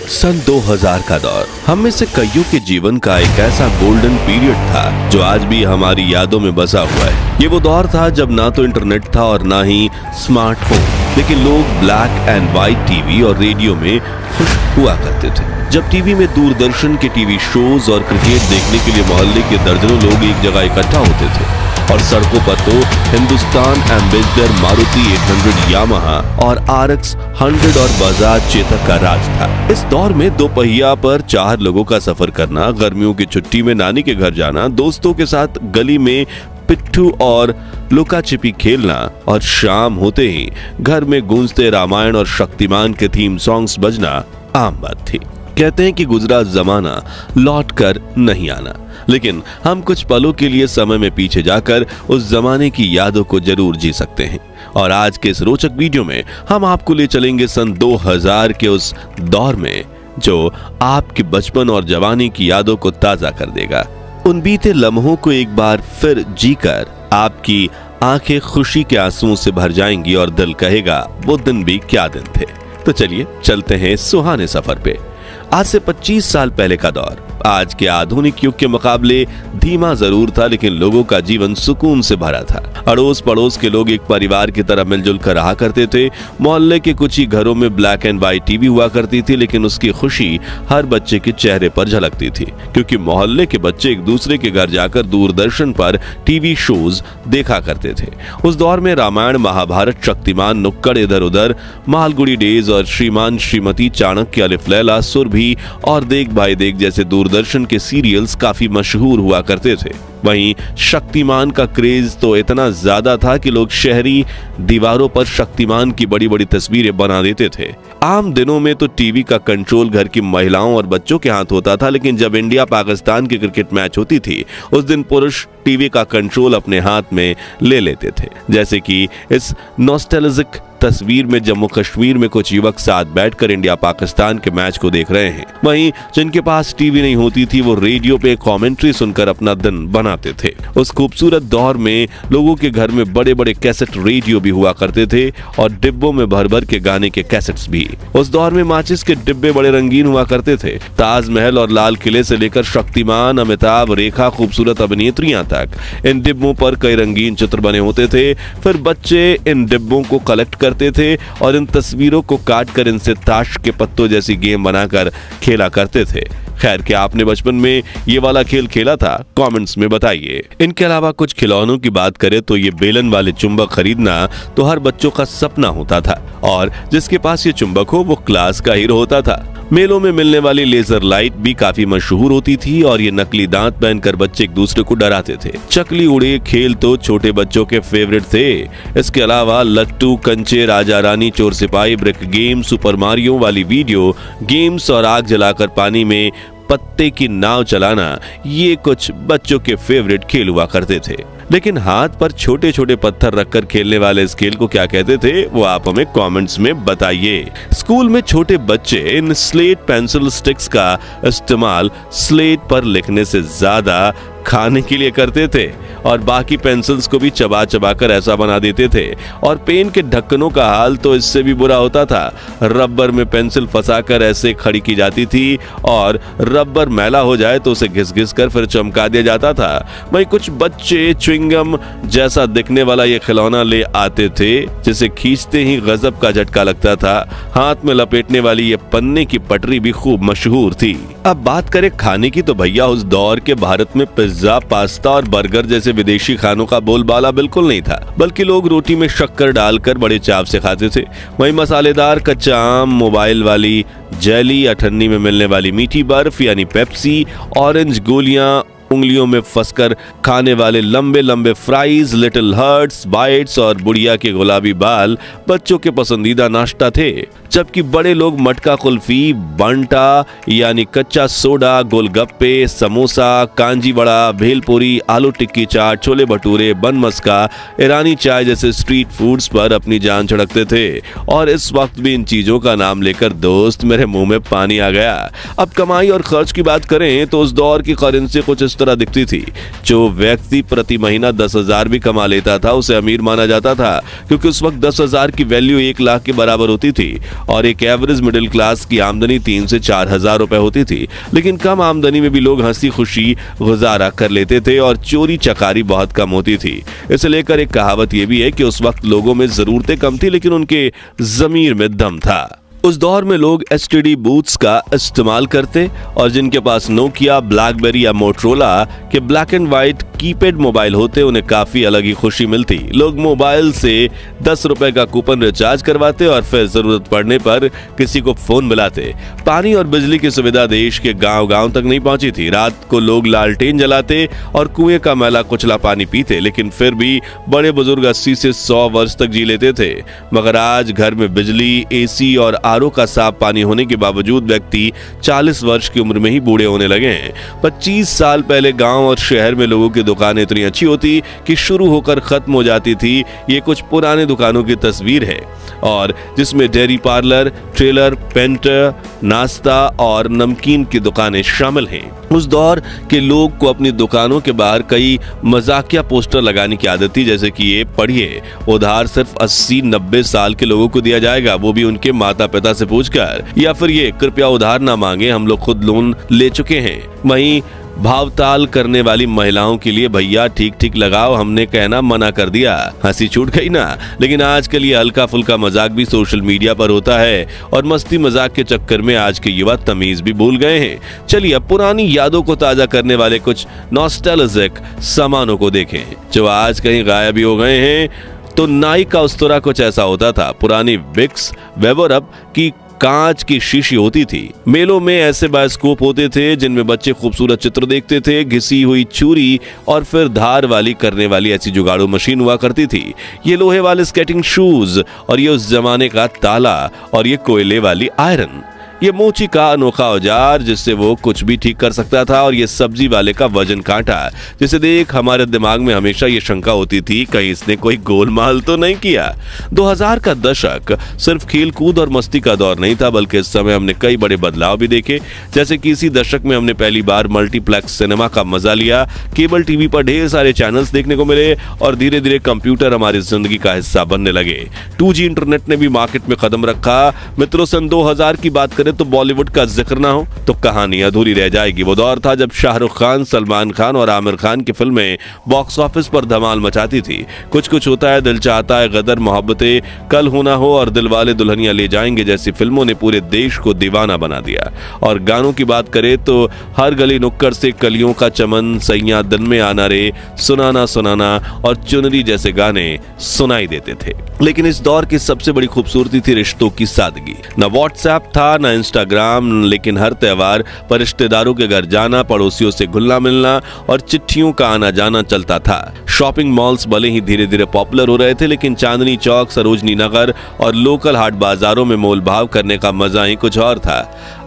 सन 2000 का दौर हम में से कईयों के जीवन का एक ऐसा गोल्डन पीरियड था जो आज भी हमारी यादों में बसा हुआ है। ये वो दौर था जब ना तो इंटरनेट था और ना ही स्मार्टफोन, लेकिन लोग ब्लैक एंड व्हाइट टीवी और रेडियो में खुश हुआ करते थे। जब टीवी में दूरदर्शन के टीवी शोज और क्रिकेट देखने के लिए मोहल्ले के दर्जनों लोग एक जगह इकट्ठा होते थे और सड़कों पर तो हिंदुस्तान एम्बेसडर, मारुति 800, यामाहा और RX 100 और बजाज चेतक का राज था। इस दौर में दो पहिया पर 4 लोगों का सफर करना, गर्मियों की छुट्टी में नानी के घर जाना, दोस्तों के साथ गली में पिट्ठू और लुका छिपी खेलना और शाम होते ही घर में गूंजते रामायण और शक्तिमान के थीम सॉन्ग्स बजना आम बात थी। कहते हैं कि गुजरा जमाना लौट कर नहीं आना, लेकिन हम कुछ पलों के लिए समय में पीछे जाकर उस जमाने की यादों को जरूर जी सकते हैं। और आज के इस रोचक वीडियो में हम आपको ले चलेंगे सन 2000 के उस दौर में जो आपके बचपन और जवानी की यादों को ताजा कर देगा। उन बीते लम्हों को एक बार फिर जीकर आपकी आंखें खुशी के आंसुओं से भर जाएंगी और दिल कहेगा वो दिन भी क्या दिन थे। तो चलिए चलते हैं सुहाने सफर पे। आज से 25 साल पहले का दौर आज के आधुनिक युग के मुकाबले धीमा जरूर था, लेकिन लोगों का जीवन सुकून से भरा था। अड़ोस पड़ोस के लोग एक परिवार की तरह मिलजुल कर रहा करते थे। मोहल्ले के कुछ ही घरों में ब्लैक एंड व्हाइट टीवी हुआ करती थी, लेकिन उसकी खुशी हर बच्चे के चेहरे पर झलकती थी, क्योंकि मोहल्ले के बच्चे एक दूसरे के घर जाकर दूरदर्शन पर टीवी शोज देखा करते थे। उस दौर में रामायण, महाभारत, शक्तिमान, नुक्कड़ इधर उधर, मालगुड़ी डेज और श्रीमान श्रीमती, चाणक्य, अलिफ लैला, सुरभि और देख भाई देख जैसे दूरदर्शन के सीरियल्स काफी मशहूर हुआ करते थे। वहीं शक्तिमान का क्रेज तो इतना ज्यादा था कि लोग शहरी दीवारों पर शक्तिमान की बड़ी बड़ी तस्वीरें बना देते थे। आम दिनों में तो टीवी का कंट्रोल घर की महिलाओं और बच्चों के हाथ होता था, लेकिन जब इंडिया पाकिस्तान की क्रिकेट मैच होती थी उस दिन पुरुष टीवी का कंट्रोल अपने हाथ में ले लेते थे। जैसे कि इस नॉस्टैल्जिक तस्वीर में जम्मू कश्मीर में कुछ युवक साथ बैठकर इंडिया पाकिस्तान के मैच को देख रहे हैं। वहीं जिनके पास टीवी नहीं होती थी वो रेडियो पे कमेंट्री सुनकर अपना दिन बनाते थे। उस खूबसूरत दौर में लोगों के घर में बड़े बड़े कैसेट रेडियो भी हुआ करते थे और डिब्बों में भर भर के गाने के कैसेट्स भी। उस दौर में माचिस के डिब्बे बड़े रंगीन हुआ करते थे। ताजमहल और लाल किले से लेकर शक्तिमान, अमिताभ, रेखा, खूबसूरत अभिनेत्रियां तक इन डिब्बों पर कई रंगीन चित्र बने होते थे। फिर बच्चे इन डिब्बों को कलेक्ट करते थे और इन तस्वीरों को काटकर इनसे ताश के पत्तों जैसी गेम बनाकर खेला करते थे। खैर, क्या आपने बचपन में ये वाला खेल खेला था? कमेंट्स में बताइए। इनके अलावा कुछ खिलौनों की बात करें तो ये बेलन वाले चुंबक खरीदना तो हर बच्चों का सपना होता था और जिसके पास ये चुंबक हो वो क्लास का हीरो होता था। मेलों में मिलने वाली लेजर लाइट भी काफी मशहूर होती थी और ये नकली दांत पहनकर बच्चे एक दूसरे को डराते थे। चकली उड़े खेल तो छोटे बच्चों के फेवरेट थे। इसके अलावा लट्टू, कंचे, राजा रानी, चोर सिपाही, ब्रिक गेम, सुपर मारियो वाली वीडियो गेम्स और आग जलाकर पानी में पत्ते की नाव चलाना, ये कुछ बच्चों के फेवरेट खेल हुआ करते थे। लेकिन हाथ पर छोटे छोटे पत्थर रखकर खेलने वाले इस खेल को क्या कहते थे वो आप हमें कमेंट्स में बताइए। स्कूल में छोटे बच्चे इन स्लेट पेंसिल स्टिक्स का इस्तेमाल स्लेट पर लिखने से ज्यादा खाने के लिए करते थे और बाकी पेंसिल्स को भी चबा चबा कर ऐसा बना देते थे। और पेन के ढक्कनों का हाल तो इससे भी बुरा होता था। रबर में पेंसिल फंसाकर ऐसे खड़ी की जाती थी और रबर मैला हो जाए तो उसे घिस घिस कर फिर चमका दिया जाता था। वहीं कुछ बच्चे च्युइंगम जैसा दिखने वाला ये खिलौना ले आते थे जिसे खींचते ही गजब का झटका लगता था। हाथ में लपेटने वाली ये पन्ने की पटरी भी खूब मशहूर थी। अब बात करें खाने की तो भैया उस दौर के भारत में पिज्जा, पास्ता और बर्गर जैसे विदेशी खानों का बोलबाला बिल्कुल नहीं था, बल्कि लोग रोटी में शक्कर डालकर बड़े चाव से खाते थे। वहीं मसालेदार कच्चा आम, मोबाइल वाली जेली, अठन्नी में मिलने वाली मीठी बर्फ यानी पेप्सी, ऑरेंज गोलियां, उंगलियों में फंसकर खाने वाले लंबे लंबे फ्राइज, लिटिल हर्ट्स, बाइट्स और बुढ़िया के गुलाबी बाल बच्चों के पसंदीदा नाश्ता थे। जबकि बड़े लोग मटका कुल्फी, बंटा यानी कच्चा सोडा, गोलगप्पे, समोसा, कांजी वड़ा, भेलपुरी, आलू टिक्की चाट, छोले भटूरे, बन मस्का, ईरानी चाय जैसे स्ट्रीट फूड्स पर अपनी जान छिड़कते थे। और इस वक्त भी इन चीजों का नाम लेकर दोस्त मेरे मुंह में पानी आ गया। अब कमाई और खर्च की बात करें तो उस दौर की करेंसी कुछ इस तरह दिखती थी। जो व्यक्ति प्रति महीना 10,000 भी कमा लेता था उसे अमीर माना जाता था, क्योंकि उस वक्त 10,000 की वैल्यू 1 लाख के बराबर होती थी। और एक एवरेज मिडिल क्लास की आमदनी 3 से 4 हजार रुपए होती थी। लेकिन कम आमदनी में भी लोग हंसी खुशी गुजारा कर लेते थे और चोरी चकारी बहुत कम होती थी। इसे लेकर एक कहावत यह भी है कि उस वक्त लोगों में जरूरतें कम थी लेकिन उनके जमीर में दम था। उस दौर में लोग एसटीडी बूथ्स का इस्तेमाल करते और जिनके पास नोकिया, ब्लैकबेरी या मोटरोला के black and white keypad mobile होते उन्हें काफी अलग ही खुशी मिलती। लोग मोबाइल से 10 रुपए का कूपन रिचार्ज करवाते और फिर जरूरत पड़ने पर किसी को फोन मिलाते। पानी और बिजली की सुविधा देश के गांव-गांव तक नहीं पहुंची थी। रात को लोग लालटेन जलाते और कुएं का मैला कुचला पानी पीते, लेकिन फिर भी बड़े बुजुर्ग 80 से 100 वर्ष तक जी लेते थे। मगर आज घर में बिजली, एसी और आरओ का साफ पानी होने के बावजूद व्यक्ति 40 वर्ष की उम्र में ही बूढ़े होने लगे हैं। 25 साल पहले गांव और शहर में लोगों की दुकानें इतनी अच्छी होती कि शुरू होकर खत्म हो जाती थी। ये कुछ पुराने दुकानों की तस्वीर है और जिसमें डेयरी पार्लर, ट्रेलर, पेंटर, नाश्ता और नमकीन की दुकानें शामिल हैं। उस दौर के लोग को अपनी दुकानों के बाहर कई मजाकिया पोस्टर लगाने की आदत थी, जैसे कि ये पढ़िए, उधार सिर्फ 80-90 साल के लोगों को दिया जाएगा, वो भी उनके माता पिता से पूछकर, या फिर ये कृपया उधार ना मांगे, हम लोग खुद लोन ले चुके हैं। वहीं भावताल करने वाली महिलाओं के लिए, भैया ठीक ठीक लगाओ, हमने कहना मना कर दिया। हंसी छूट गई ना। लेकिन आजकल ये हल्का फुल्का मजाक भी सोशल मीडिया पर होता है और मस्ती मजाक के चक्कर में आज के युवा तमीज भी भूल गए हैं। चलिए अब पुरानी यादों को ताजा करने वाले कुछ नॉस्टैल्जिक सामानों को देखें जो आज कहीं गायब ही हो गए हैं। तो नाई का उस्तरा कुछ ऐसा होता था। पुरानी विक्स वेबरअप की कांच की शीशी होती थी। मेलों में ऐसे बायोस्कोप होते थे जिनमें बच्चे खूबसूरत चित्र देखते थे। घिसी हुई चूरी और फिर धार वाली करने वाली ऐसी जुगाड़ू मशीन हुआ करती थी। ये लोहे वाले स्केटिंग शूज और ये उस जमाने का ताला और ये कोयले वाली आयरन, ये मोची का अनोखा औजार जिससे वो कुछ भी ठीक कर सकता था, और ये सब्जी वाले का वजन कांटा जिसे देख हमारे दिमाग में हमेशा ये शंका होती थी कहीं इसने कोई गोलमाल तो नहीं किया। 2000 का दशक सिर्फ खेल कूद और मस्ती का दौर नहीं था, बल्कि इस समय हमने कई बड़े बदलाव भी देखे। जैसे कि इसी दशक में हमने पहली बार मल्टीप्लेक्स सिनेमा का मजा लिया। केबल टीवी पर ढेर सारे चैनल्स देखने को मिले और धीरे धीरे कंप्यूटर हमारी जिंदगी का हिस्सा बनने लगे। 2G इंटरनेट ने भी मार्केट में कदम रखा। मित्रों, सन 2000 की बात करें तो बॉलीवुड का जिक्र ना हो तो कहानी अधूरी रह जाएगी। वो दौर था जब शाहरुख खान, सलमान खान और आमिर खान की फिल्में बॉक्स ऑफिस पर धमाल मचाती थी। कुछ कुछ होता है, दिल चाहता है, गदर, मोहब्बतें, कल हो ना हो और दिलवाले दुल्हनिया ले जाएंगे जैसी फिल्मों ने पूरे देश को दीवाना बना दिया। और गानों की बात करें तो हर गली नुक्कड़ से कलियों का चमन, सैया दिन में आना रे, सुनाना सुनाना और चुनरी जैसे गाने सुनाई देते थे। लेकिन इस दौर की सबसे बड़ी खूबसूरती थी रिश्तों की सादगी। न व्हाट्सएप था, न इंस्टाग्राम, लेकिन हर त्योहार पर रिश्तेदारों के घर जाना, पड़ोसियों से घुलना मिलना और चिट्ठियों का आना जाना चलता था। शॉपिंग मॉल्स भले ही धीरे धीरे पॉपुलर हो रहे थे, लेकिन चांदनी चौक, सरोजनी नगर और लोकल हाट बाजारों में मोल भाव करने का मजा ही कुछ और था।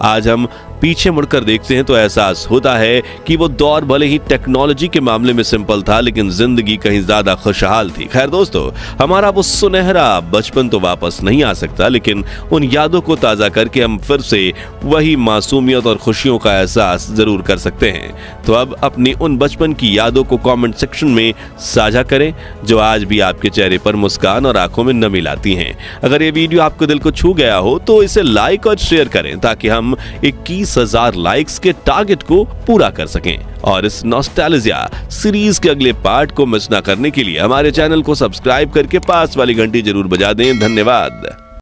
आज हम पीछे मुड़कर देखते हैं तो एहसास होता है कि वो दौर भले ही टेक्नोलॉजी के मामले में सिंपल था, लेकिन जिंदगी कहीं ज्यादा खुशहाल थी। खैर दोस्तों, हमारा वो सुनहरा बचपन तो वापस नहीं आ सकता, लेकिन उन यादों को ताजा करके हम फिर से वही मासूमियत और खुशियों का एहसास जरूर कर सकते हैं। तो अब अपनी उन बचपन की यादों को कमेंट सेक्शन में साझा करें जो आज भी आपके चेहरे पर मुस्कान और आंखों में नमी लाती हैं। अगर ये वीडियो आपको दिल को छू गया हो तो इसे लाइक और शेयर करें ताकि हम 21,000 लाइक्स के टारगेट को पूरा कर सकें। और इस नॉस्टैल्जिया सीरीज के अगले पार्ट को मिस ना करने के लिए हमारे चैनल को सब्सक्राइब करके पास वाली घंटी जरूर बजा दें। धन्यवाद।